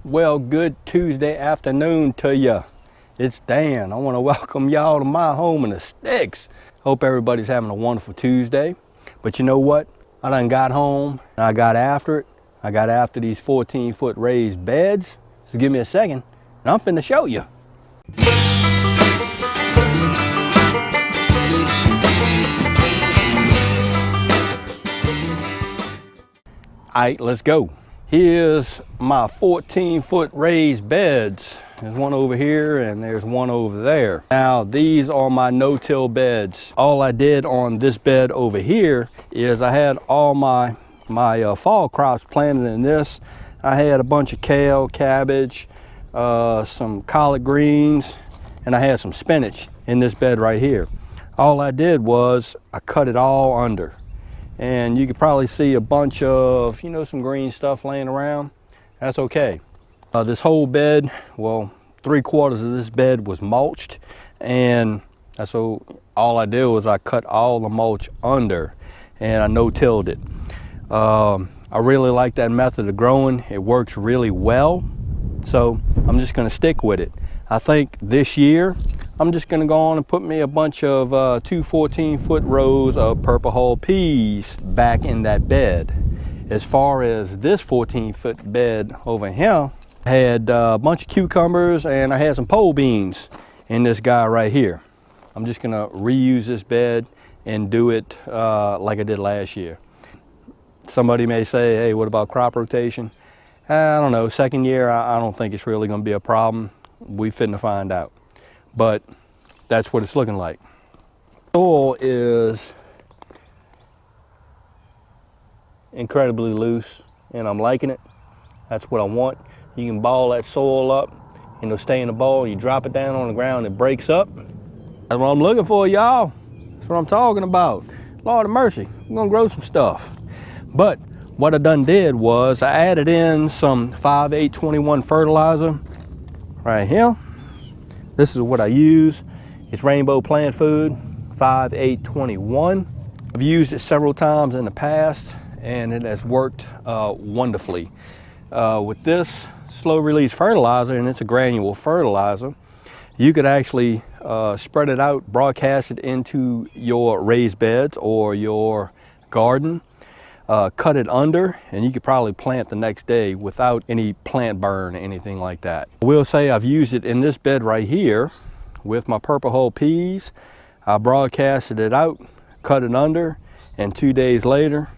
Well, good Tuesday afternoon to you. It's Dan. I want to welcome y'all to my home in the sticks. Hope everybody's having a wonderful Tuesday. But you know what? I done got home and I got after it. I got after these 14-foot raised beds. So give me a second and I'm finna show you. All right, let's go. Here's my 14-foot raised beds. There's one over here and there's one over there. Now, these are my no-till beds. All I did on this bed over here is I had all my fall crops planted in this. I had a bunch of kale, cabbage, some collard greens, and I had some spinach in this bed right here. All I did was I cut it all under. And you could probably see a bunch of, some green stuff laying around. That's okay. This whole bed, well, 3/4 of this bed was mulched, and so all I did was I cut all the mulch under and I no-tilled it. I really like that method of growing. It works really well, so I'm just gonna stick with it. I think this year I'm just gonna go on and put me a bunch of two 14-foot rows of purple hull peas back in that bed. As far as this 14-foot bed over here, I had a bunch of cucumbers and I had some pole beans in this guy right here. I'm just gonna reuse this bed and do it like I did last year. Somebody may say, hey, what about crop rotation? I don't know, second year, I don't think it's really gonna be a problem. We finna find out. But that's what it's looking like. Soil is incredibly loose and I'm liking it. That's what I want. You can ball that soil up, stay in the ball, you drop it down on the ground, it breaks up. That's what I'm looking for, y'all. That's what I'm talking about. Lord of mercy, we're gonna grow some stuff. But what I done did was I added in some 5-8-21 fertilizer right here. This is what I use. It's Rainbow Plant Food 5-8-21. I've used it several times in the past and it has worked wonderfully. With this slow release fertilizer, and it's a granule fertilizer, you could actually spread it out, broadcast it into your raised beds or your garden, cut it under, and you could probably plant the next day without any plant burn or anything like that. I will say I've used it in this bed right here with my purple hull peas. I broadcasted it out, cut it under, and 2 days later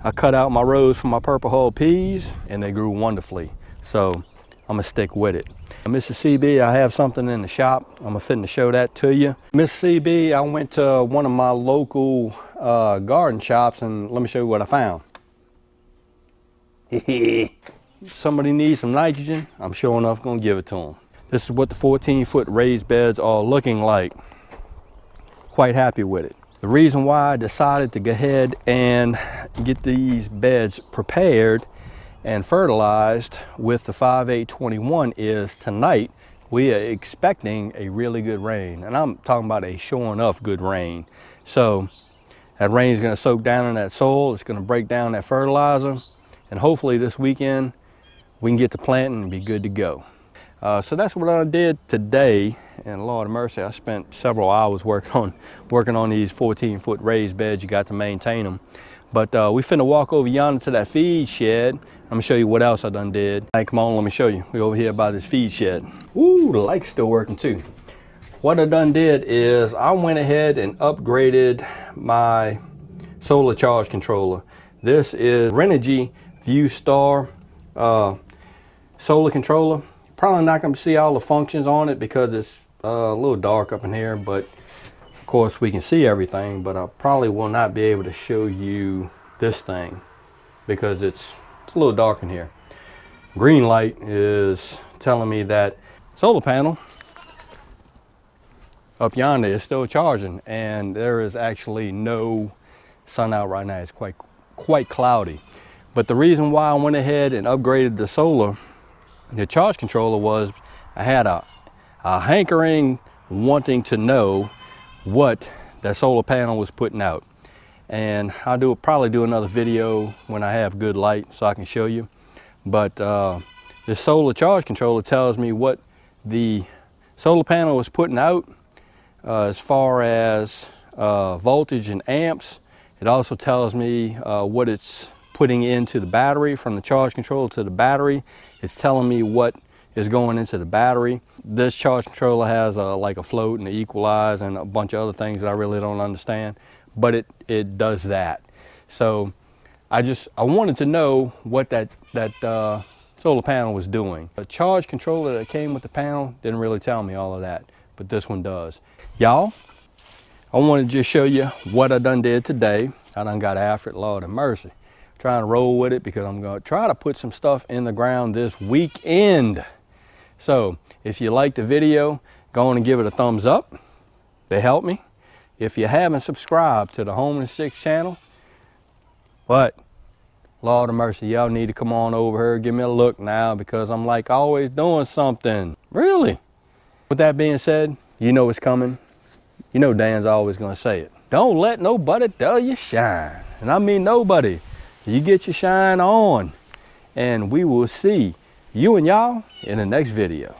I cut out my rows from my purple hull peas and they grew wonderfully. So I'm gonna stick with it. Mississippi, I have something in the shop. I'm gonna show that to you. Mississippi, I went to one of my local garden shops and let me show you what I found. Somebody needs some nitrogen, I'm sure enough gonna give it to them. This is what the 14-foot raised beds are looking like. Quite happy with it. The reason why I decided to go ahead and get these beds prepared and fertilized with the 5-8-21 is tonight we are expecting a really good rain, and I'm talking about a sure enough good rain. So that rain is going to soak down in that soil, it's going to break down that fertilizer, and hopefully this weekend we can get to planting and be good to go. So that's what I did today, and Lord of mercy, I spent several hours working on these 14-foot raised beds. You got to maintain them. But we finna walk over yonder to that feed shed. I'm gonna show you what else I done did. Hey, come on, let me show you. We're over here by this feed shed. Ooh, the light's still working too. What I done did is I went ahead and upgraded my solar charge controller. This is Renogy ViewStar solar controller. Probably not gonna see all the functions on it because it's a little dark up in here, but of course we can see everything. But I probably will not be able to show you this thing because it's a little dark in here. Green light is telling me that solar panel up yonder is still charging, and there is actually no sun out right now. It's quite cloudy. But the reason why I went ahead and upgraded the charge controller was I had a hankering wanting to know what that solar panel was putting out. And I'll probably do another video when I have good light so I can show you. But This solar charge controller tells me what the solar panel is putting out as far as voltage and amps. It also tells me what it's putting into the battery from the charge controller to the battery. It's telling me what is going into the battery. This charge controller has like a float and an equalize and a bunch of other things that I really don't understand, but it does that. So I wanted to know what that solar panel was doing. The charge controller that came with the panel didn't really tell me all of that, but this one does. Y'all, I wanted to just show you what I done did today. I done got after it, Lord have mercy. Trying to roll with it because I'm gonna try to put some stuff in the ground this weekend. So if you liked the video, go on and give it a thumbs up. They help me. If you haven't subscribed to the Home in the Six channel, what? Lord of mercy, y'all need to come on over here, give me a look now, because I'm like always doing something. Really? With that being said, you know it's coming. You know Dan's always gonna say it. Don't let nobody dull your shine. And I mean nobody. You get your shine on. And we will see you and y'all in the next video.